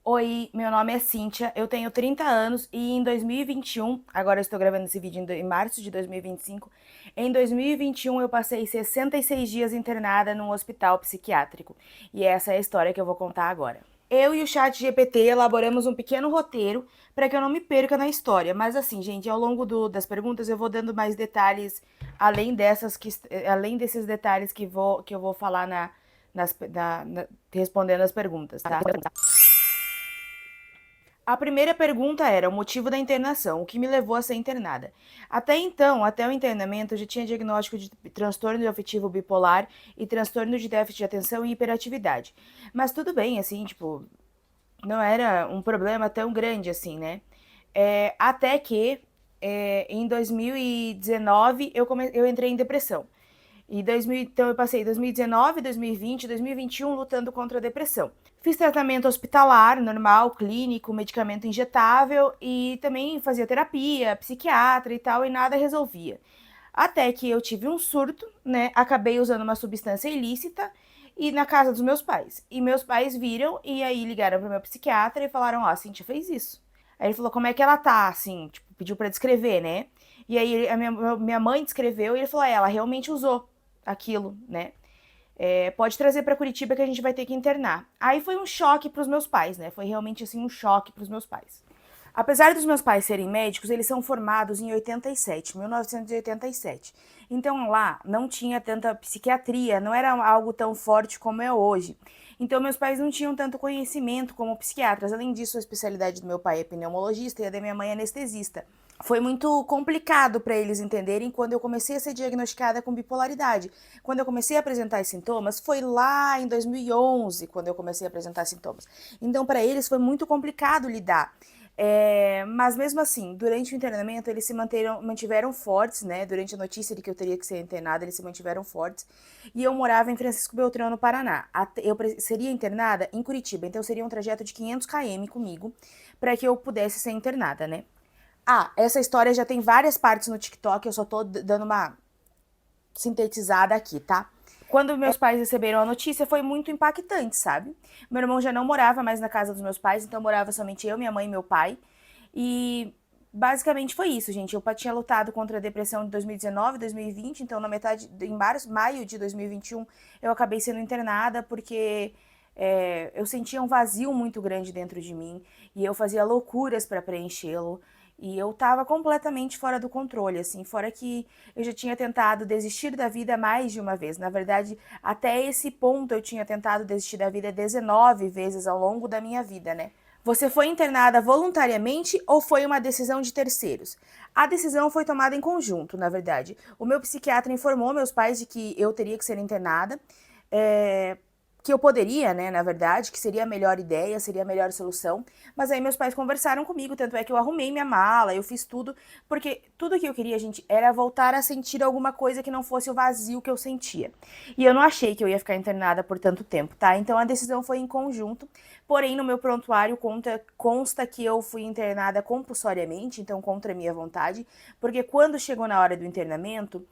Oi, meu nome é Cíntia, eu tenho 30 anos e em 2021, agora eu estou gravando esse vídeo em março de 2025, em 2021 eu passei 66 dias internada num hospital psiquiátrico. E essa é a história que eu vou contar agora. Eu e o chat GPT elaboramos um pequeno roteiro para que eu não me perca na história, mas assim, gente, ao longo das perguntas eu vou dando mais detalhes além desses detalhes que eu vou falar respondendo as perguntas, tá? A primeira pergunta era o motivo da internação, o que me levou a ser internada. Até então, até o internamento, eu já tinha diagnóstico de transtorno afetivo bipolar e transtorno de déficit de atenção e hiperatividade. Mas tudo bem, assim, tipo, não era um problema tão grande assim, né? Até que em 2019 eu entrei em depressão. Então eu passei 2019, 2020, 2021 lutando contra a depressão. Fiz tratamento hospitalar, normal, clínico, medicamento injetável e também fazia terapia, psiquiatra e tal, e nada resolvia. Até que eu tive um surto, né? Acabei usando uma substância ilícita e na casa dos meus pais. E meus pais viram e aí ligaram pro meu psiquiatra e falaram: Ó, a Cintia fez isso. Aí ele falou: Como é que ela tá? Assim, tipo, pediu pra descrever, né? E aí a minha mãe descreveu e ele falou: Ela realmente usou aquilo, né? Pode trazer para Curitiba que a gente vai ter que internar. Aí foi um choque para os meus pais, né? Foi realmente assim um choque para os meus pais. Apesar dos meus pais serem médicos, eles são formados em 87, 1987. Então lá não tinha tanta psiquiatria, não era algo tão forte como é hoje. Então meus pais não tinham tanto conhecimento como psiquiatras. Além disso, a especialidade do meu pai é pneumologista e a da minha mãe é anestesista. Foi muito complicado para eles entenderem quando eu comecei a ser diagnosticada com bipolaridade. Quando eu comecei a apresentar sintomas, foi lá em 2011 quando eu comecei a apresentar sintomas. Então, para eles foi muito complicado lidar. Mas mesmo assim, durante o internamento, eles mantiveram fortes, né? Durante a notícia de que eu teria que ser internada, eles se mantiveram fortes. E eu morava em Francisco Beltrão, no Paraná. Eu seria internada em Curitiba, então seria um trajeto de 500 km comigo, para que eu pudesse ser internada, né? Essa história já tem várias partes no TikTok, eu só tô dando uma sintetizada aqui, tá? Quando meus pais receberam a notícia, foi muito impactante, sabe? Meu irmão já não morava mais na casa dos meus pais, então morava somente eu, minha mãe e meu pai. E basicamente foi isso, gente. Eu tinha lutado contra a depressão de 2019, 2020, então na metade, em maio de 2021, eu acabei sendo internada porque eu sentia um vazio muito grande dentro de mim e eu fazia loucuras para preenchê-lo. E eu tava completamente fora do controle, assim, fora que eu já tinha tentado desistir da vida mais de uma vez. Na verdade, até esse ponto eu tinha tentado desistir da vida 19 vezes ao longo da minha vida, né? Você foi internada voluntariamente ou foi uma decisão de terceiros? A decisão foi tomada em conjunto, na verdade. O meu psiquiatra informou meus pais de que eu teria que ser internada. É, que eu poderia, né, na verdade, que seria a melhor ideia, seria a melhor solução, mas aí meus pais conversaram comigo, tanto é que eu arrumei minha mala, eu fiz tudo, porque tudo que eu queria, gente, era voltar a sentir alguma coisa que não fosse o vazio que eu sentia. E eu não achei que eu ia ficar internada por tanto tempo, tá? Então a decisão foi em conjunto, porém no meu prontuário consta que eu fui internada compulsoriamente, então contra a minha vontade, porque quando chegou na hora do internamento,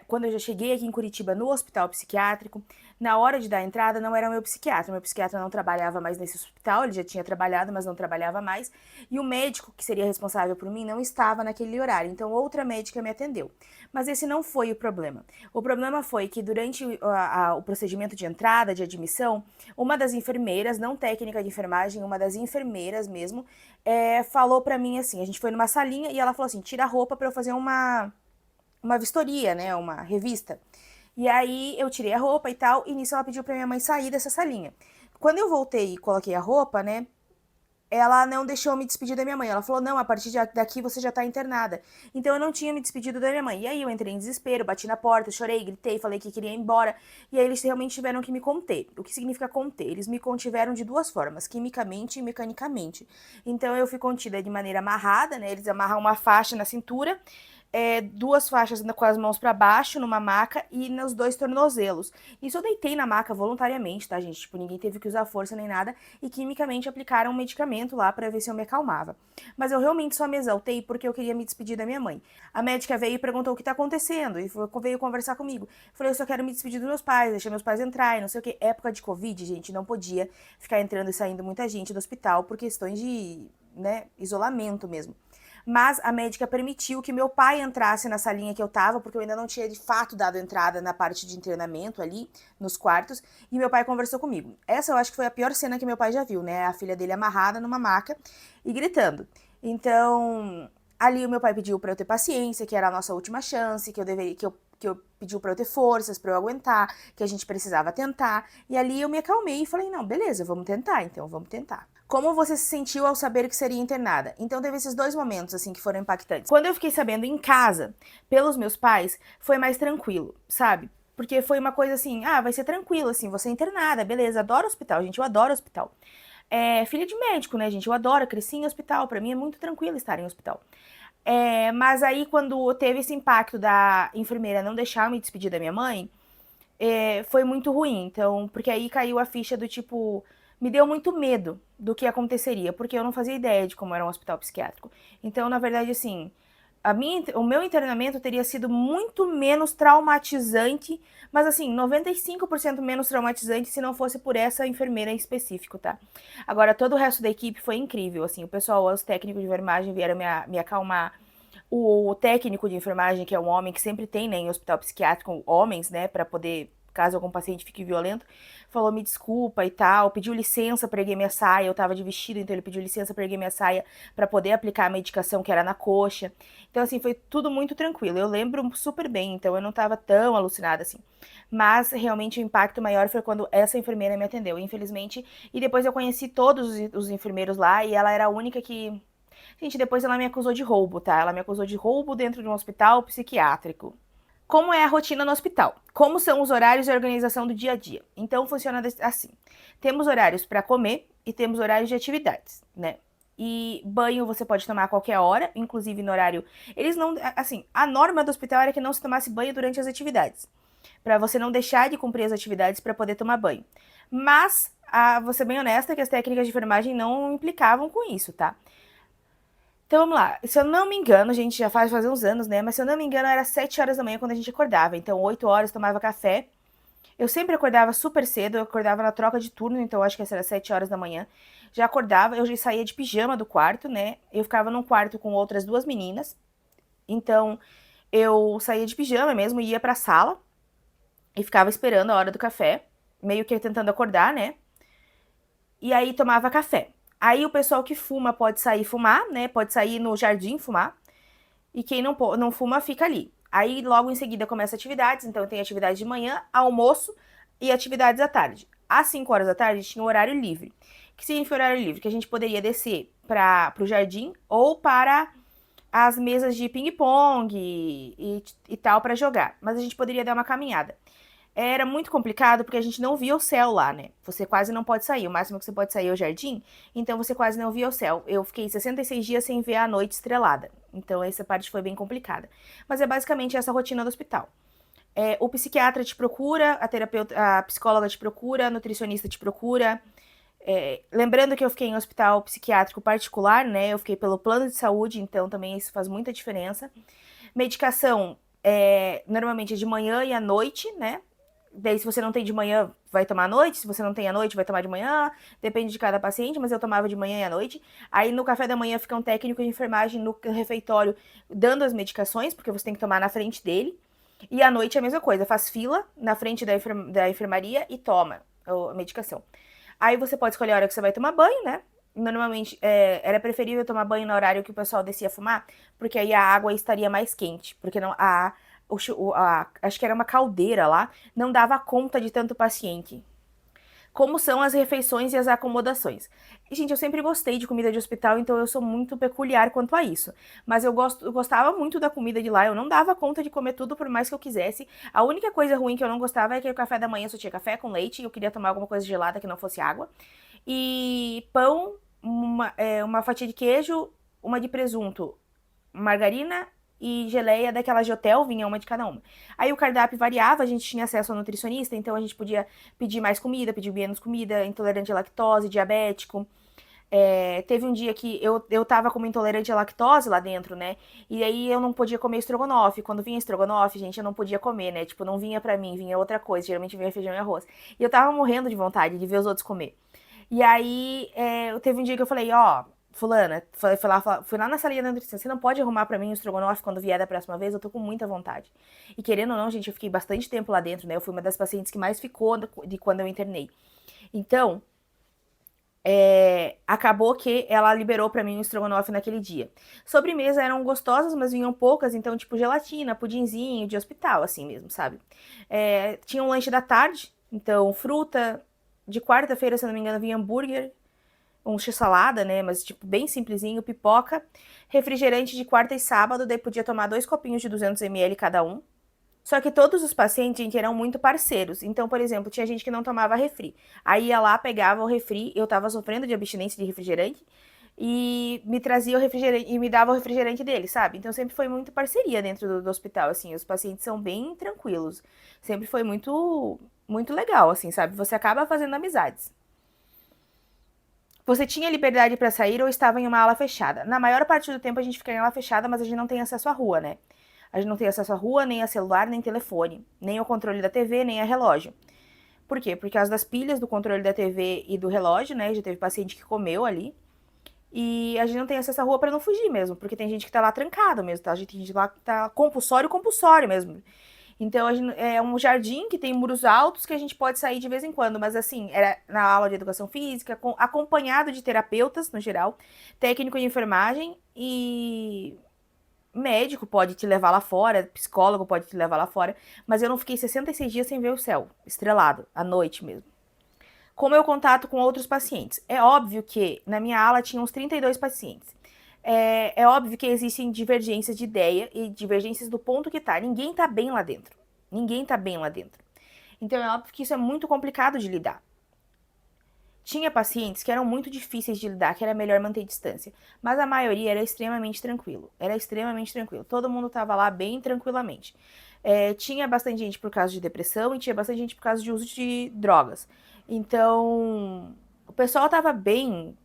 quando eu já cheguei aqui em Curitiba no hospital psiquiátrico, na hora de dar a entrada não era o meu psiquiatra não trabalhava mais nesse hospital, ele já tinha trabalhado, mas não trabalhava mais, e o médico que seria responsável por mim não estava naquele horário, então outra médica me atendeu. Mas esse não foi o problema. O problema foi que durante o procedimento de entrada, de admissão, uma das enfermeiras, não técnica de enfermagem, uma das enfermeiras mesmo, falou pra mim assim, a gente foi numa salinha e ela falou assim, tira a roupa pra eu fazer uma vistoria, né, uma revista. E aí eu tirei a roupa e tal, e nisso ela pediu pra minha mãe sair dessa salinha. Quando eu voltei e coloquei a roupa, né, ela não deixou eu me despedir da minha mãe. Ela falou: não, a partir daqui você já tá internada. Então eu não tinha me despedido da minha mãe. E aí eu entrei em desespero, bati na porta, chorei, gritei, falei que queria ir embora. E aí eles realmente tiveram que me conter. O que significa conter? Eles me contiveram de duas formas, quimicamente e mecanicamente. Então eu fui contida de maneira amarrada, né? Eles amarram uma faixa na cintura. 2 faixas com as mãos para baixo numa maca e nos 2 tornozelos. Isso eu deitei na maca voluntariamente, tá, gente? Tipo, ninguém teve que usar força nem nada e quimicamente aplicaram um medicamento lá para ver se eu me acalmava. Mas eu realmente só me exaltei porque eu queria me despedir da minha mãe. A médica veio e perguntou o que tá acontecendo e veio conversar comigo. Eu falei, eu só quero me despedir dos meus pais, deixar meus pais entrar e não sei o que. Época de Covid, gente, não podia ficar entrando e saindo muita gente do hospital por questões de, né, isolamento mesmo. Mas a médica permitiu que meu pai entrasse na salinha que eu tava, porque eu ainda não tinha de fato dado entrada na parte de internamento ali, nos quartos, e meu pai conversou comigo. Essa eu acho que foi a pior cena que meu pai já viu, né? A filha dele amarrada numa maca e gritando. Então, ali o meu pai pediu pra eu ter paciência, que era a nossa última chance, que eu pediu pra eu ter forças, pra eu aguentar, que a gente precisava tentar. E ali eu me acalmei e falei, não, beleza, vamos tentar, então, vamos tentar. Como você se sentiu ao saber que seria internada? Então teve esses 2 momentos, assim, que foram impactantes. Quando eu fiquei sabendo em casa, pelos meus pais, foi mais tranquilo, sabe? Porque foi uma coisa assim, vai ser tranquilo, assim, você é internada, beleza, adoro hospital, gente, eu adoro hospital. Filha de médico, né, gente, eu adoro, cresci em hospital, pra mim é muito tranquilo estar em hospital. Mas aí quando teve esse impacto da enfermeira não deixar eu me despedir da minha mãe, foi muito ruim. Então, porque aí caiu a ficha do tipo, me deu muito medo do que aconteceria, porque eu não fazia ideia de como era um hospital psiquiátrico. Então, na verdade, assim, o meu internamento teria sido muito menos traumatizante, mas assim, 95% menos traumatizante se não fosse por essa enfermeira em específico, tá? Agora, todo o resto da equipe foi incrível, assim, o pessoal, os técnicos de enfermagem vieram me acalmar. O técnico de enfermagem, que é um homem que sempre tem, né, em hospital psiquiátrico, homens, né, para poder, caso algum paciente fique violento, falou me desculpa e tal, pediu licença para erguer minha saia, eu tava de vestido, então ele pediu licença para erguer minha saia para poder aplicar a medicação que era na coxa. Então assim, foi tudo muito tranquilo. Eu lembro super bem, então eu não tava tão alucinada assim. Mas realmente o impacto maior foi quando essa enfermeira me atendeu, infelizmente. E depois eu conheci todos os enfermeiros lá e ela era a única que. Gente, depois ela me acusou de roubo, tá? Ela me acusou de roubo dentro de um hospital psiquiátrico. Como é a rotina no hospital? Como são os horários e a organização do dia a dia? Então funciona assim. Temos horários para comer e temos horários de atividades, né? E banho você pode tomar a qualquer hora, inclusive no horário. Eles não, assim, a norma do hospital era que não se tomasse banho durante as atividades, para você não deixar de cumprir as atividades para poder tomar banho. Mas, vou ser bem honesta que as técnicas de enfermagem não implicavam com isso, tá? Então vamos lá. Se eu não me engano, a gente já faz uns anos, né? Mas se eu não me engano, era 7 horas da manhã quando a gente acordava. Então, 8 horas tomava café. Eu sempre acordava super cedo, eu acordava na troca de turno, então acho que essa era 7 horas da manhã. Já acordava, eu já saía de pijama do quarto, né? Eu ficava num quarto com outras 2 meninas. Então, eu saía de pijama mesmo, ia pra sala e ficava esperando a hora do café, meio que tentando acordar, né? E aí tomava café. Aí o pessoal que fuma pode sair fumar, né? Pode sair no jardim fumar. E quem não fuma fica ali. Aí logo em seguida começa atividades, então tem atividade de manhã, almoço e atividades à tarde. Às 5 horas da tarde tinha um horário livre. O que significa horário livre? Que a gente poderia descer para o jardim ou para as mesas de ping-pong e tal para jogar. Mas a gente poderia dar uma caminhada. Era muito complicado porque a gente não via o céu lá, né? Você quase não pode sair. O máximo que você pode sair é o jardim, então você quase não via o céu. Eu fiquei 66 dias sem ver a noite estrelada. Então essa parte foi bem complicada. Mas é basicamente essa rotina do hospital. O psiquiatra te procura, a psicóloga te procura, a nutricionista te procura. Lembrando que eu fiquei em hospital psiquiátrico particular, né? Eu fiquei pelo plano de saúde, então também isso faz muita diferença. Medicação, normalmente é de manhã e à noite, né? Daí, se você não tem de manhã, vai tomar à noite. Se você não tem à noite, vai tomar de manhã. Depende de cada paciente, mas eu tomava de manhã e à noite. Aí, no café da manhã, fica um técnico de enfermagem no refeitório dando as medicações, porque você tem que tomar na frente dele. E à noite é a mesma coisa, faz fila na frente da enfermaria e toma a medicação. Aí você pode escolher a hora que você vai tomar banho, né? Normalmente era preferível tomar banho no horário que o pessoal descia fumar, porque aí a água estaria mais quente, porque não acho que era uma caldeira lá, não dava conta de tanto paciente. Como são as refeições e as acomodações? E, gente, eu sempre gostei de comida de hospital, então eu sou muito peculiar quanto a isso. Mas eu gostava muito da comida de lá, eu não dava conta de comer tudo por mais que eu quisesse. A única coisa ruim que eu não gostava é que o café da manhã só tinha café com leite e eu queria tomar alguma coisa gelada que não fosse água. E pão, uma fatia de queijo, uma de presunto, margarina e geleia daquela de hotel, vinha uma de cada uma. Aí o cardápio variava, a gente tinha acesso ao nutricionista, então a gente podia pedir mais comida, pedir menos comida, intolerante à lactose, diabético. Teve um dia que eu tava como intolerante à lactose lá dentro, né? E aí eu não podia comer estrogonofe. Quando vinha estrogonofe, gente, eu não podia comer, né? Tipo, não vinha pra mim, vinha outra coisa. Geralmente vinha feijão e arroz. E eu tava morrendo de vontade de ver os outros comer. E aí, teve um dia que eu falei, ó, fulana, fui lá na salinha da nutrição, você não pode arrumar pra mim o estrogonofe quando vier da próxima vez? Eu tô com muita vontade. E querendo ou não, gente, eu fiquei bastante tempo lá dentro, né? Eu fui uma das pacientes que mais ficou de quando eu internei. Então, acabou que ela liberou pra mim o estrogonofe naquele dia. Sobremesa eram gostosas, mas vinham poucas, então, tipo, gelatina, pudinzinho de hospital, assim mesmo, sabe? Tinha um lanche da tarde, então, fruta. De quarta-feira, se eu não me engano, vinha hambúrguer, um x-salada, né? Mas, tipo, bem simplesinho, pipoca. Refrigerante de quarta e sábado, daí podia tomar 2 copinhos de 200 ml cada um. Só que todos os pacientes, gente, eram muito parceiros. Então, por exemplo, tinha gente que não tomava refri. Aí ia lá, pegava o refri, eu tava sofrendo de abstinência de refrigerante, e me trazia o refrigerante, e me dava o refrigerante dele, sabe? Então sempre foi muito parceria dentro do hospital, assim, os pacientes são bem tranquilos. Sempre foi muito legal, assim, sabe? Você acaba fazendo amizades. Você tinha liberdade para sair ou estava em uma ala fechada? Na maior parte do tempo a gente fica em ala fechada, mas a gente não tem acesso à rua, né? A gente não tem acesso à rua, nem a celular, nem telefone, nem ao controle da TV, nem a relógio. Por quê? Por causa das pilhas do controle da TV e do relógio, né? Já teve paciente que comeu ali. E a gente não tem acesso à rua para não fugir mesmo, porque tem gente que tá lá trancado mesmo, tá? A gente lá que tá compulsório mesmo. Então é um jardim que tem muros altos que a gente pode sair de vez em quando, mas assim, era na aula de educação física, acompanhado de terapeutas, no geral, técnico de enfermagem e médico pode te levar lá fora, psicólogo pode te levar lá fora, mas eu não fiquei 66 dias sem ver o céu, estrelado, à noite mesmo. Como eu contato com outros pacientes? É óbvio que na minha ala tinha uns 32 pacientes. É óbvio que existem divergências de ideia e divergências do ponto que tá. Ninguém tá bem lá dentro. Ninguém tá bem lá dentro. Então é óbvio que isso é muito complicado de lidar. Tinha pacientes que eram muito difíceis de lidar, que era melhor manter distância. Mas a maioria era extremamente tranquilo. Era extremamente tranquilo. Todo mundo tava lá bem tranquilamente. Tinha bastante gente por causa de depressão e tinha bastante gente por causa de uso de drogas. Então, o pessoal tava bem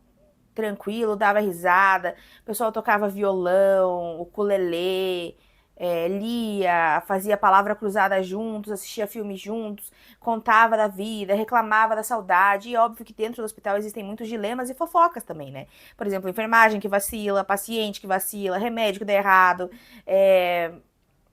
tranquilo, dava risada, o pessoal tocava violão, ukulele, lia, fazia palavra cruzada juntos, assistia filmes juntos, contava da vida, reclamava da saudade. E óbvio que dentro do hospital existem muitos dilemas e fofocas também, né? Por exemplo, enfermagem que vacila, paciente que vacila, remédio que dá errado.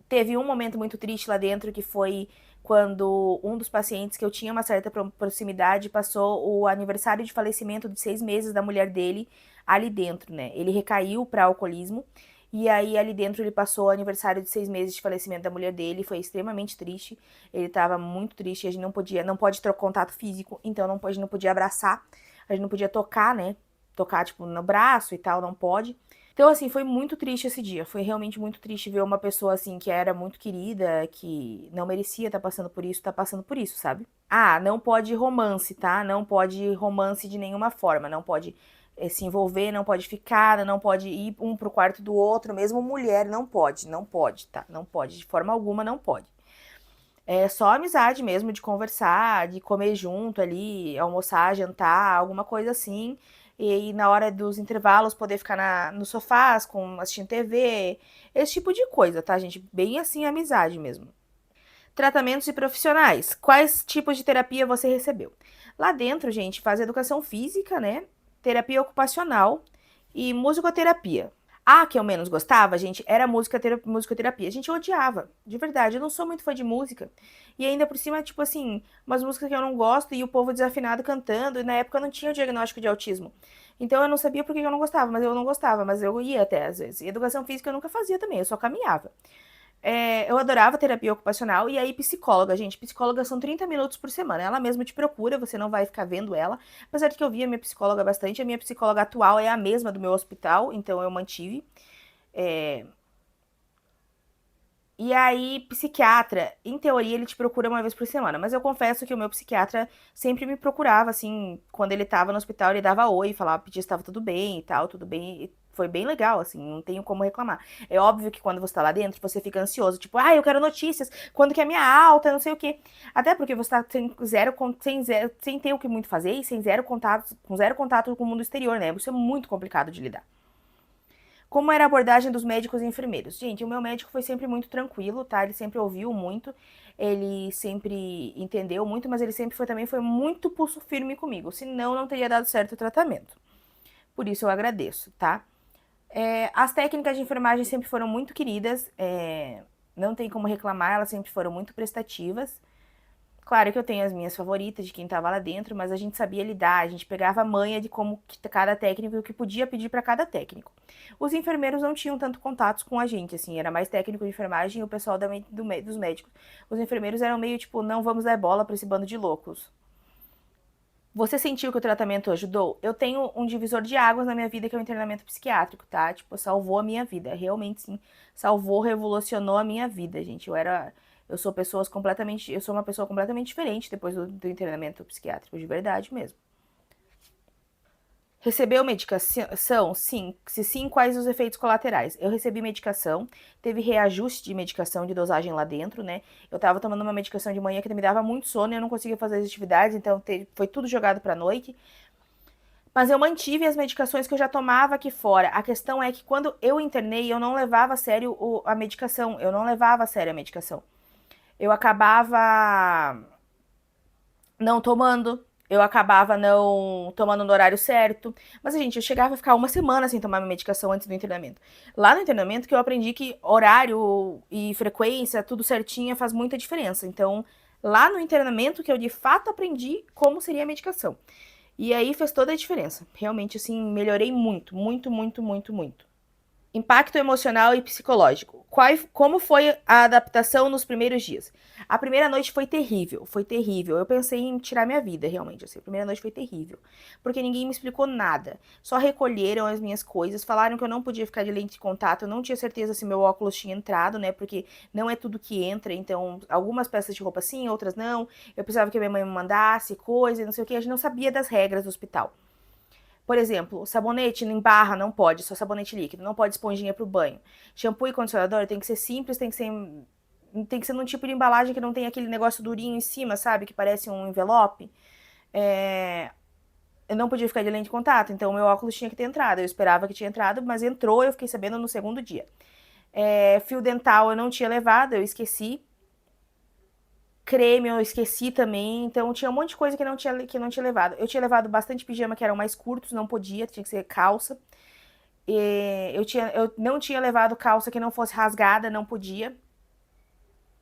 Teve um momento muito triste lá dentro que foi quando um dos pacientes que eu tinha uma certa proximidade passou o aniversário de falecimento de 6 meses da mulher dele ali dentro, né? Ele recaiu para alcoolismo e aí ali dentro ele passou o aniversário de 6 meses de falecimento da mulher dele, foi extremamente triste. Ele tava muito triste, a gente não pode ter contato físico, então a gente não podia abraçar, a gente não podia tocar, né? Tocar tipo no braço e tal, não pode. Então, assim, foi muito triste esse dia. Foi realmente muito triste ver uma pessoa, assim, que era muito querida, que não merecia estar passando por isso, tá passando por isso, sabe? Ah, não pode romance, tá? Não pode romance de nenhuma forma. Não pode se envolver, não pode ficar, não pode ir um pro quarto do outro, mesmo mulher, não pode, tá? Não pode, de forma alguma não pode. É só amizade mesmo, de conversar, de comer junto ali, almoçar, jantar, alguma coisa assim. E aí, na hora dos intervalos, poder ficar no sofá, assistindo TV, esse tipo de coisa, tá, gente? Bem assim, amizade mesmo. Tratamentos e profissionais. Quais tipos de terapia você recebeu? Lá dentro, gente, faz educação física, né? Terapia ocupacional e musicoterapia. A que eu menos gostava, gente, era musicoterapia. A gente odiava, de verdade. Eu não sou muito fã de música. E ainda por cima, tipo assim, umas músicas que eu não gosto e o povo desafinado cantando. E na época eu não tinha o diagnóstico de autismo. Então eu não sabia por que eu não gostava, mas eu não gostava, mas eu ia até às vezes. E educação física eu nunca fazia também, eu só caminhava. Eu adorava terapia ocupacional e aí psicóloga, gente. Psicóloga são 30 minutos por semana. Ela mesma te procura, você não vai ficar vendo ela. Apesar de que eu via minha psicóloga bastante, a minha psicóloga atual é a mesma do meu hospital, então eu mantive. É, E aí, psiquiatra, em teoria, ele te procura uma vez por semana, mas eu confesso que o meu psiquiatra sempre me procurava, assim, quando ele tava no hospital, ele dava oi, falava, pedia se estava tudo bem e tal, tudo bem. E foi bem legal, assim, não tenho como reclamar. É óbvio que quando você tá lá dentro, você fica ansioso, tipo, ah, eu quero notícias, quando que é minha alta, não sei o quê. Até porque você tá sem ter o que muito fazer e sem zero contato, com zero contato com o mundo exterior, né? Isso é muito complicado de lidar. Como era a abordagem dos médicos e enfermeiros? Gente, o meu médico foi sempre muito tranquilo, tá? Ele sempre ouviu muito, ele sempre entendeu muito, mas ele sempre foi muito pulso firme comigo, senão não teria dado certo o tratamento. Por isso eu agradeço, tá? As técnicas de enfermagem sempre foram muito queridas, não tem como reclamar, elas sempre foram muito prestativas. Claro que eu tenho as minhas favoritas de quem tava lá dentro, mas a gente sabia lidar, a gente pegava a manha de como cada técnico e o que podia pedir para cada técnico. Os enfermeiros não tinham tanto contatos com a gente, assim, era mais técnico de enfermagem e o pessoal dos médicos. Os enfermeiros eram meio tipo, não vamos dar bola para esse bando de loucos. Você sentiu que o tratamento ajudou? Eu tenho um divisor de águas na minha vida que é o internamento psiquiátrico, tá? Tipo, salvou a minha vida. Realmente, sim. Salvou, revolucionou a minha vida, gente. Eu sou uma pessoa completamente diferente depois do internamento psiquiátrico, de verdade mesmo. Recebeu medicação? Sim. Se sim, quais os efeitos colaterais? Eu recebi medicação, teve reajuste de medicação de dosagem lá dentro, né? Eu tava tomando uma medicação de manhã que me dava muito sono e eu não conseguia fazer as atividades, então foi tudo jogado pra noite. Mas eu mantive as medicações que eu já tomava aqui fora. A questão é que quando eu internei, eu não levava a sério a medicação. Eu não levava a sério a medicação. Eu acabava não tomando, eu acabava não tomando no horário certo. Mas, gente, eu chegava a ficar uma semana sem tomar minha medicação antes do internamento. Lá no internamento que eu aprendi que horário e frequência, tudo certinho, faz muita diferença. Então, lá no internamento que eu de fato aprendi como seria a medicação. E aí fez toda a diferença. Realmente, assim, melhorei muito, muito, muito, muito, muito. Impacto emocional e psicológico. Como foi a adaptação nos primeiros dias? A primeira noite foi terrível, foi terrível. Eu pensei em tirar minha vida, realmente. Assim, a primeira noite foi terrível. Porque ninguém me explicou nada. Só recolheram as minhas coisas, falaram que eu não podia ficar de lente de contato. Eu não tinha certeza se meu óculos tinha entrado, né? Porque não é tudo que entra. Então, algumas peças de roupa sim, outras não. Eu precisava que a minha mãe me mandasse coisa, não sei o que. A gente não sabia das regras do hospital. Por exemplo, sabonete em barra não pode, só sabonete líquido, não pode esponjinha pro banho. Shampoo e condicionador tem que ser simples, tem que ser num tipo de embalagem que não tem aquele negócio durinho em cima, sabe? Que parece um envelope. Eu não podia ficar de lente de contato, então o meu óculos tinha que ter entrado. Eu esperava que tinha entrado, mas entrou, eu fiquei sabendo no segundo dia. Fio dental eu não tinha levado, eu esqueci. Creme eu esqueci também, então tinha um monte de coisa que não tinha levado. Eu tinha levado bastante pijama que eram mais curtos, não podia, tinha que ser calça. Eu não tinha levado calça que não fosse rasgada, não podia.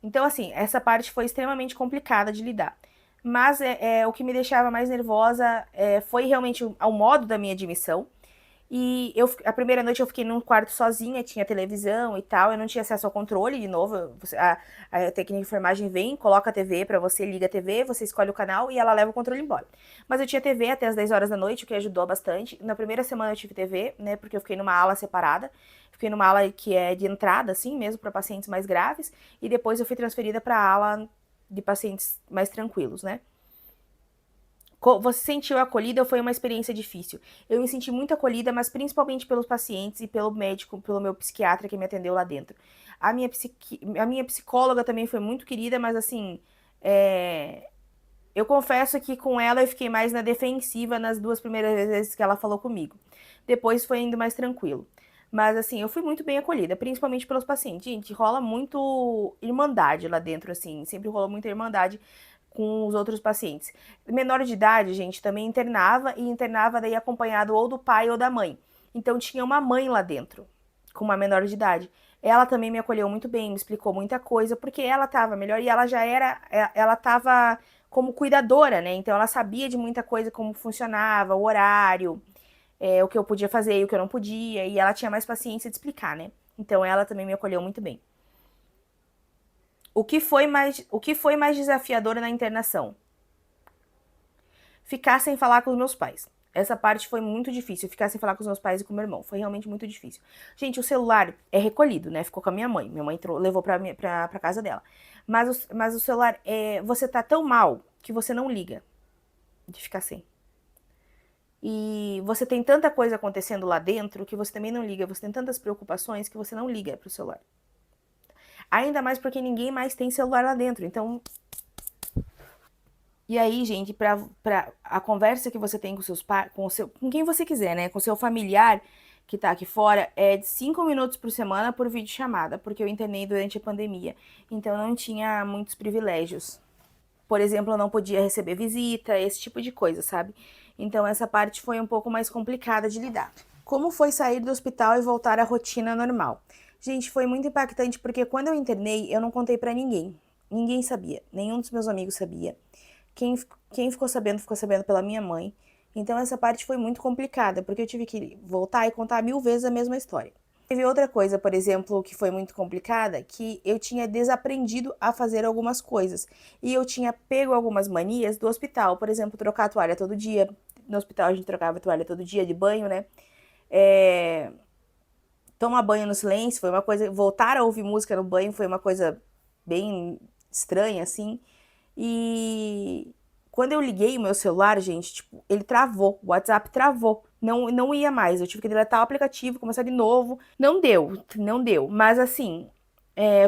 Então, assim, essa parte foi extremamente complicada de lidar. Mas o que me deixava mais nervosa foi realmente o modo da minha admissão. E a primeira noite eu fiquei num quarto sozinha, tinha televisão e tal, eu não tinha acesso ao controle, de novo, a técnica de enfermagem vem, coloca a TV pra você, liga a TV, você escolhe o canal e ela leva o controle embora. Mas eu tinha TV até as 10 horas da noite, o que ajudou bastante. Na primeira semana eu tive TV, né, porque eu fiquei numa ala separada, fiquei numa ala que é de entrada, assim, mesmo para pacientes mais graves, e depois eu fui transferida pra ala de pacientes mais tranquilos, né. Você se sentiu acolhida ou foi uma experiência difícil? Eu me senti muito acolhida, mas principalmente pelos pacientes e pelo médico, pelo meu psiquiatra que me atendeu lá dentro. A minha psicóloga também foi muito querida, mas assim, eu confesso que com ela eu fiquei mais na defensiva nas 2 primeiras vezes que ela falou comigo. Depois foi indo mais tranquilo. Mas assim, eu fui muito bem acolhida, principalmente pelos pacientes. Gente, rola muito irmandade lá dentro, assim, sempre rolou muita irmandade com os outros pacientes. Menor de idade, gente, também internava e internava daí acompanhado ou do pai ou da mãe. Então tinha uma mãe lá dentro, com uma menor de idade. Ela também me acolheu muito bem, me explicou muita coisa, porque ela tava melhor e ela já era, ela tava como cuidadora, né? Então ela sabia de muita coisa, como funcionava, o horário, o que eu podia fazer e o que eu não podia, e ela tinha mais paciência de explicar, né? Então ela também me acolheu muito bem. O que foi mais desafiador na internação? Ficar sem falar com os meus pais. Essa parte foi muito difícil, ficar sem falar com os meus pais e com o meu irmão. Foi realmente muito difícil. Gente, o celular é recolhido, né? Ficou com a minha mãe. Minha mãe levou pra casa dela. Mas o celular, você tá tão mal que você não liga de ficar sem. E você tem tanta coisa acontecendo lá dentro que você também não liga. Você tem tantas preocupações que você não liga pro celular. Ainda mais porque ninguém mais tem celular lá dentro. Então, e aí, gente, pra a conversa que você tem com seus pais, com quem você quiser, né? Com seu familiar que tá aqui fora, é de 5 minutos por semana por videochamada, porque eu internei durante a pandemia. Então não tinha muitos privilégios. Por exemplo, eu não podia receber visita, esse tipo de coisa, sabe? Então essa parte foi um pouco mais complicada de lidar. Como foi sair do hospital e voltar à rotina normal? Gente, foi muito impactante porque quando eu internei, eu não contei pra ninguém. Ninguém sabia, nenhum dos meus amigos sabia. Quem ficou sabendo pela minha mãe. Então essa parte foi muito complicada, porque eu tive que voltar e contar 1000 vezes a mesma história. Teve outra coisa, por exemplo, que foi muito complicada, que eu tinha desaprendido a fazer algumas coisas. E eu tinha pego algumas manias do hospital, por exemplo, trocar a toalha todo dia. No hospital a gente trocava a toalha todo dia de banho, né? Tomar banho no silêncio foi uma coisa. Voltar a ouvir música no banho foi uma coisa bem estranha, assim. E quando eu liguei o meu celular, gente, tipo, ele travou, o WhatsApp travou. Não ia mais. Eu tive que deletar o aplicativo, começar de novo. Não deu, não deu. Mas assim,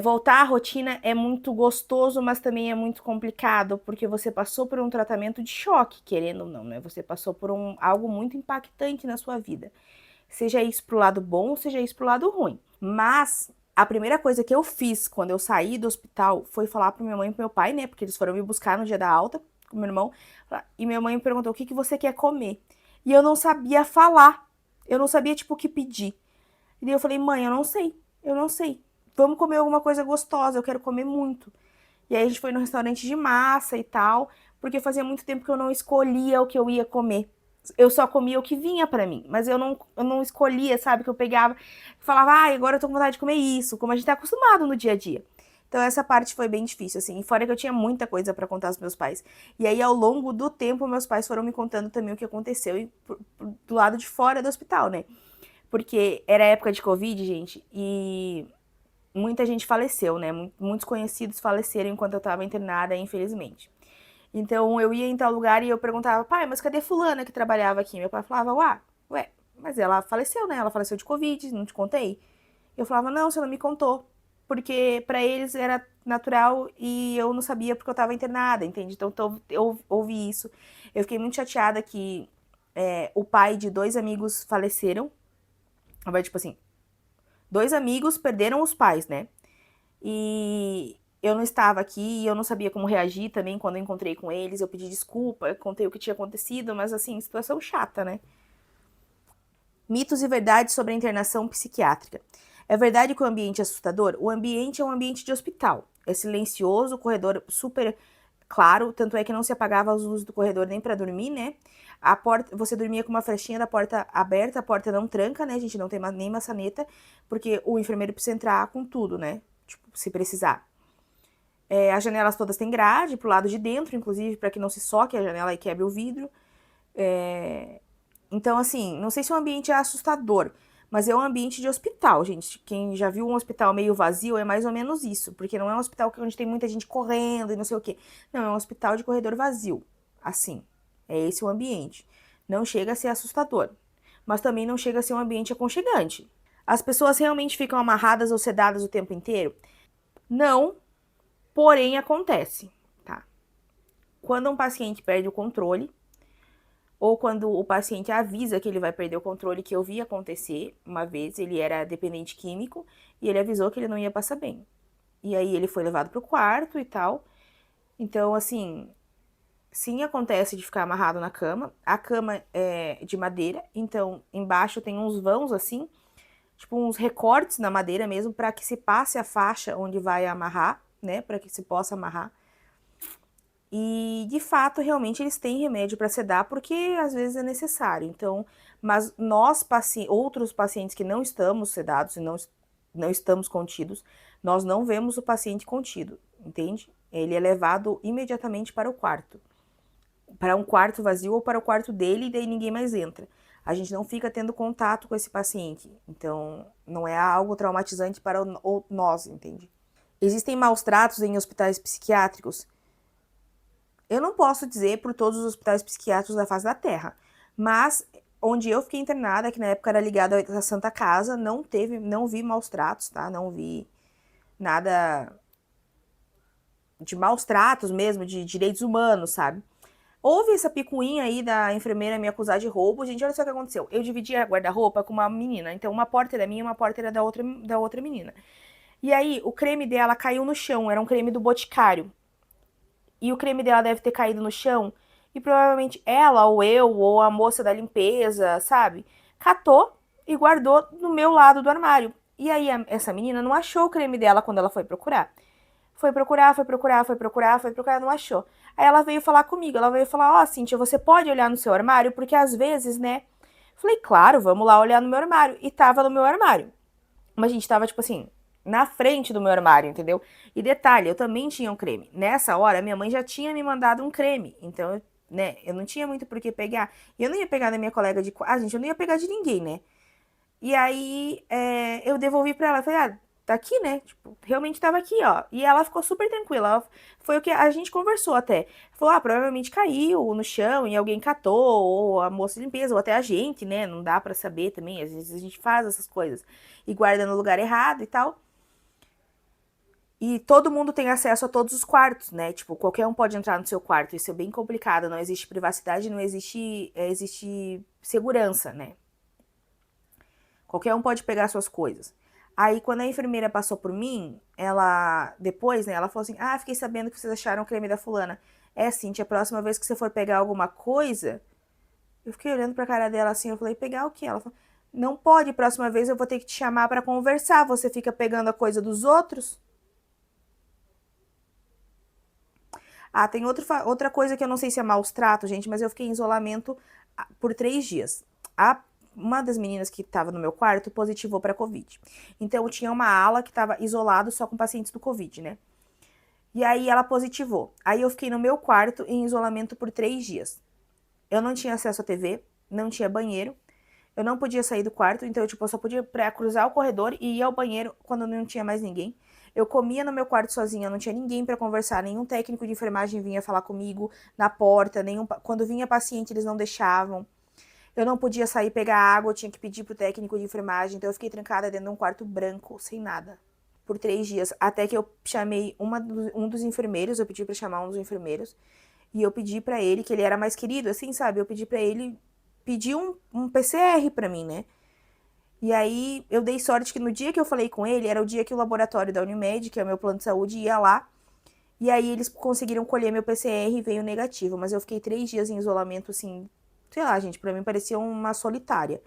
voltar à rotina é muito gostoso, mas também é muito complicado, porque você passou por um tratamento de choque, querendo ou não, né? Você passou por algo muito impactante na sua vida. Seja isso pro lado bom, seja isso pro lado ruim. Mas a primeira coisa que eu fiz quando eu saí do hospital foi falar pra minha mãe e pro meu pai, né? Porque eles foram me buscar no dia da alta com meu irmão. E minha mãe me perguntou: o que que você quer comer? E eu não sabia falar. Eu não sabia, tipo, o que pedir. E daí eu falei: mãe, eu não sei. Eu não sei. Vamos comer alguma coisa gostosa. Eu quero comer muito. E aí a gente foi no restaurante de massa e tal. Porque fazia muito tempo que eu não escolhia o que eu ia comer. Eu só comia o que vinha pra mim, mas eu não escolhia, sabe? Que eu pegava e falava, agora eu tô com vontade de comer isso, como a gente tá acostumado no dia a dia. Então essa parte foi bem difícil, assim. E fora que eu tinha muita coisa pra contar aos meus pais. E aí, ao longo do tempo, meus pais foram me contando também o que aconteceu do lado de fora do hospital, né? Porque era época de Covid, gente, e muita gente faleceu, né? Muitos conhecidos faleceram enquanto eu tava internada, infelizmente. Então eu ia em tal lugar e eu perguntava, pai, mas cadê fulana que trabalhava aqui? Meu pai falava, ué, mas ela faleceu, né? Ela faleceu de Covid, não te contei? Eu falava, não, você não me contou. Porque pra eles era natural e eu não sabia porque eu tava internada, entende? Então eu ouvi isso. Eu fiquei muito chateada que o pai de 2 amigos faleceram. Tipo assim, 2 amigos perderam os pais, né? E eu não estava aqui e eu não sabia como reagir também quando eu encontrei com eles. Eu pedi desculpa, eu contei o que tinha acontecido, mas assim, situação chata, né? Mitos e verdades sobre a internação psiquiátrica. É verdade que o ambiente é assustador? O ambiente é um ambiente de hospital. É silencioso, o corredor super claro, tanto é que não se apagava as luzes do corredor nem para dormir, né? A porta, você dormia com uma flechinha da porta aberta, a porta não tranca, né? A gente não tem nem maçaneta, porque o enfermeiro precisa entrar com tudo, né? Tipo, se precisar. As janelas todas têm grade pro lado de dentro, inclusive, para que não se soque a janela e quebre o vidro. Então, assim, não sei se o ambiente é assustador, mas é um ambiente de hospital, gente. Quem já viu um hospital meio vazio é mais ou menos isso, porque não é um hospital onde tem muita gente correndo e não sei o quê. Não, é um hospital de corredor vazio. Assim, é esse o ambiente. Não chega a ser assustador, mas também não chega a ser um ambiente aconchegante. As pessoas realmente ficam amarradas ou sedadas o tempo inteiro? Não, porém acontece, tá? Quando um paciente perde o controle, ou quando o paciente avisa que ele vai perder o controle, que eu vi acontecer uma vez, ele era dependente químico e ele avisou que ele não ia passar bem. E aí ele foi levado pro quarto e tal. Então, assim, sim, acontece de ficar amarrado na cama. A cama é de madeira, então embaixo tem uns vãos assim, tipo uns recortes na madeira mesmo, para que se passe a faixa onde vai amarrar, né, para que se possa amarrar. E de fato, realmente eles têm remédio para sedar porque às vezes é necessário. Então, mas nós, outros pacientes que não estamos sedados e não estamos contidos, nós não vemos o paciente contido, entende? Ele é levado imediatamente para o quarto. para um quarto vazio ou para o quarto dele, e daí ninguém mais entra. A gente não fica tendo contato com esse paciente. Então, não é algo traumatizante para nós, entende? Existem maus tratos em hospitais psiquiátricos? Eu não posso dizer por todos os hospitais psiquiátricos da face da Terra, mas onde eu fiquei internada, que na época era ligada à Santa Casa, não vi maus tratos, tá? Não vi nada de maus tratos mesmo, de direitos humanos, sabe? Houve essa picuinha aí da enfermeira me acusar de roubo. Gente, olha só o que aconteceu. Eu dividi a guarda-roupa com uma menina. Então, uma porta era minha e uma porta era da outra menina. E aí, o creme dela caiu no chão. Era um creme do Boticário. E o creme dela deve ter caído no chão. E provavelmente ela, ou eu, ou a moça da limpeza, sabe? Catou e guardou no meu lado do armário. E aí, essa menina não achou o creme dela quando ela foi procurar. Foi procurar, não achou. Aí ela veio falar comigo, ela veio falar, ó, Cíntia, você pode olhar no seu armário? Porque às vezes, né? Falei, claro, vamos lá olhar no meu armário. E tava no meu armário. Mas a gente tava, tipo assim, na frente do meu armário, entendeu? E detalhe, eu também tinha um creme. Nessa hora, minha mãe já tinha me mandado um creme. Então, né, eu não tinha muito por que pegar. E eu não ia pegar da minha colega de quarto. Ah, gente, eu não ia pegar de ninguém, né? E aí, eu devolvi pra ela. Falei, ah, tá aqui, né? Tipo, realmente tava aqui, ó. E ela ficou super tranquila. Foi o que a gente conversou até. Falou, ah, provavelmente caiu no chão e alguém catou, ou a moça de limpeza, ou até a gente, né? Não dá pra saber também. Às vezes a gente faz essas coisas e guarda no lugar errado e tal. E todo mundo tem acesso a todos os quartos, né? Tipo, qualquer um pode entrar no seu quarto. Isso é bem complicado. Não existe privacidade, não existe, existe segurança, né? Qualquer um pode pegar suas coisas. Aí, quando a enfermeira passou por mim, ela, depois, né, ela falou assim, ah, fiquei sabendo que vocês acharam o creme da fulana. É, Cintia, a próxima vez que você for pegar alguma coisa, eu fiquei olhando pra cara dela assim, eu falei, pegar o quê? Ela falou, não pode, próxima vez eu vou ter que te chamar pra conversar, você fica pegando a coisa dos outros. Ah, tem outra coisa que eu não sei se é maus tratos, gente, mas eu fiquei em isolamento por 3 dias. Uma das meninas que estava no meu quarto positivou para Covid. Então, tinha uma ala que estava isolado só com pacientes do Covid, né? E aí ela positivou. Aí eu fiquei no meu quarto em isolamento por 3 dias. Eu não tinha acesso à TV, não tinha banheiro, eu não podia sair do quarto, então tipo, eu só podia cruzar o corredor e ir ao banheiro quando não tinha mais ninguém. Eu comia no meu quarto sozinha, não tinha ninguém para conversar, nenhum técnico de enfermagem vinha falar comigo na porta, quando vinha paciente eles não deixavam. Eu não podia sair pegar água, eu tinha que pedir pro técnico de enfermagem, então eu fiquei trancada dentro de um quarto branco, sem nada, por 3 dias, até que eu chamei um dos enfermeiros, eu pedi para chamar um dos enfermeiros, e eu pedi para ele, que ele era mais querido, assim, sabe? Eu pedi para ele pedir um PCR para mim, né? E aí eu dei sorte que no dia que eu falei com ele, era o dia que o laboratório da Unimed, que é o meu plano de saúde, ia lá. E aí eles conseguiram colher meu PCR e veio negativo. Mas eu fiquei 3 dias em isolamento, assim, sei lá, gente, pra mim parecia uma solitária.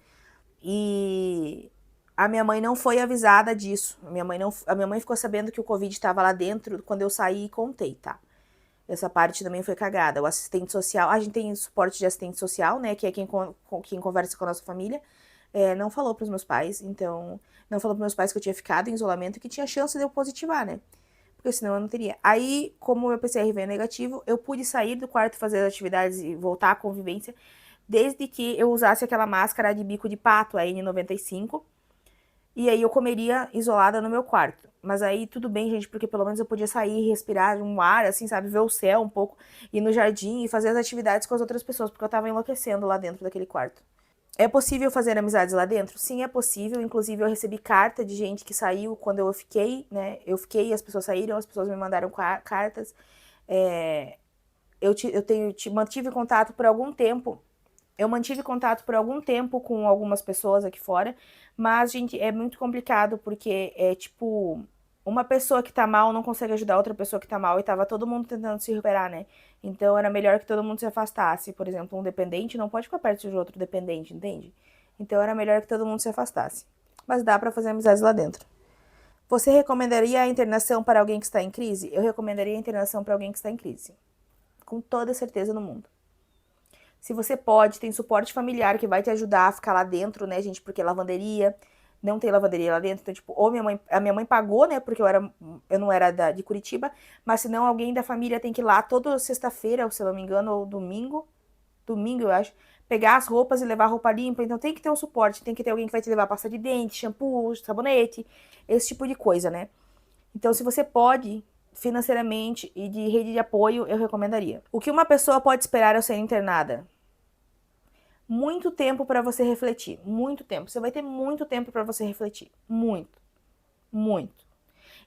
E a minha mãe não foi avisada disso. A minha mãe ficou sabendo que o Covid estava lá dentro quando eu saí e contei, tá? Essa parte também foi cagada. O assistente social, a gente tem suporte de assistente social, né? Que é quem conversa com a nossa família. Não falou pros meus pais, então. Não falou pros meus pais que eu tinha ficado em isolamento e que tinha chance de eu positivar, né? Porque senão eu não teria. Aí, como o meu PCR veio negativo, eu pude sair do quarto, fazer as atividades e voltar à convivência, desde que eu usasse aquela máscara de bico de pato, a N95. E aí eu comeria isolada no meu quarto. Mas aí tudo bem, gente, porque pelo menos eu podia sair e respirar um ar, assim, sabe? Ver o céu um pouco, ir no jardim e fazer as atividades com as outras pessoas, porque eu tava enlouquecendo lá dentro daquele quarto. É possível fazer amizades lá dentro? Sim, é possível. Inclusive, eu recebi carta de gente que saiu quando eu fiquei, né? Eu fiquei, as pessoas saíram, as pessoas me mandaram cartas. É, mantive contato por algum tempo. Eu mantive contato por algum tempo com algumas pessoas aqui fora, mas, gente, é muito complicado porque é tipo, uma pessoa que tá mal não consegue ajudar outra pessoa que tá mal e tava todo mundo tentando se recuperar, né? Então era melhor que todo mundo se afastasse. Por exemplo, um dependente não pode ficar perto de outro dependente, entende? Então era melhor que todo mundo se afastasse. Mas dá pra fazer amizades lá dentro. Você recomendaria a internação para alguém que está em crise? Eu recomendaria a internação para alguém que está em crise. Com toda certeza no mundo. Se você pode, tem suporte familiar que vai te ajudar a ficar lá dentro, né, gente? Porque lavanderia, não tem lavanderia lá dentro, então, tipo, ou a minha mãe pagou, né, porque eu não era de Curitiba, mas senão alguém da família tem que ir lá toda sexta-feira, se eu não me engano, ou domingo eu acho, pegar as roupas e levar a roupa limpa, então tem que ter um suporte, tem que ter alguém que vai te levar pasta de dente, shampoo, sabonete, esse tipo de coisa, né. Então, se você pode, financeiramente e de rede de apoio, eu recomendaria. O que uma pessoa pode esperar ao ser internada? Muito tempo para você refletir, muito tempo. Você vai ter muito tempo para você refletir, muito, muito.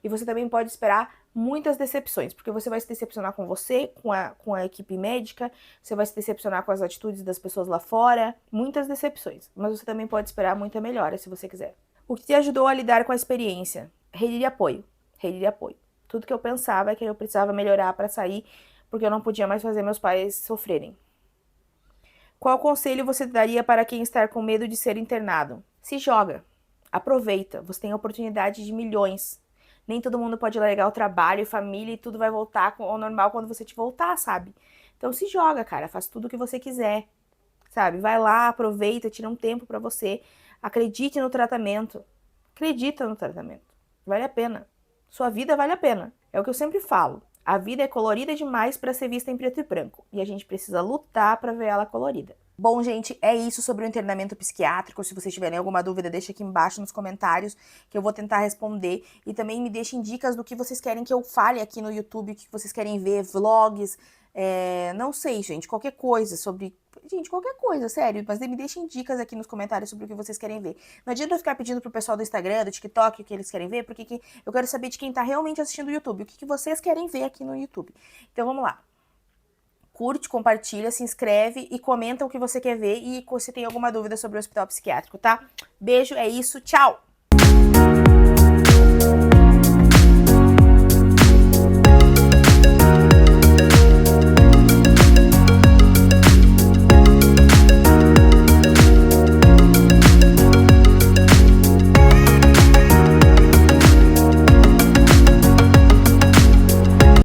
E você também pode esperar muitas decepções, porque você vai se decepcionar com você, com a equipe médica, você vai se decepcionar com as atitudes das pessoas lá fora, muitas decepções. Mas você também pode esperar muita melhora, se você quiser. O que te ajudou a lidar com a experiência? Rede de apoio, rede de apoio. Tudo que eu pensava é que eu precisava melhorar para sair, porque eu não podia mais fazer meus pais sofrerem. Qual conselho você daria para quem está com medo de ser internado? Se joga. Aproveita. Você tem a oportunidade de milhões. Nem todo mundo pode largar o trabalho e família e tudo vai voltar ao normal quando você te voltar, sabe? Então se joga, cara. Faz tudo o que você quiser, sabe? Vai lá, aproveita, tira um tempo para você. Acredite no tratamento. Acredita no tratamento. Vale a pena. Sua vida vale a pena. É o que eu sempre falo. A vida é colorida demais para ser vista em preto e branco, e a gente precisa lutar para ver ela colorida. Bom, gente, é isso sobre o internamento psiquiátrico. Se vocês tiverem alguma dúvida, deixa aqui embaixo nos comentários que eu vou tentar responder. E também me deixem dicas do que vocês querem que eu fale aqui no YouTube, o que vocês querem ver, vlogs, não sei, gente, qualquer coisa sobre... Gente, qualquer coisa, sério, mas me deixem dicas aqui nos comentários sobre o que vocês querem ver. Não adianta eu ficar pedindo pro pessoal do Instagram, do TikTok, o que eles querem ver, porque eu quero saber de quem tá realmente assistindo o YouTube, o que vocês querem ver aqui no YouTube. Então vamos lá. Curte, compartilha, se inscreve e comenta o que você quer ver e se tem alguma dúvida sobre o hospital psiquiátrico, tá? Beijo, é isso, tchau!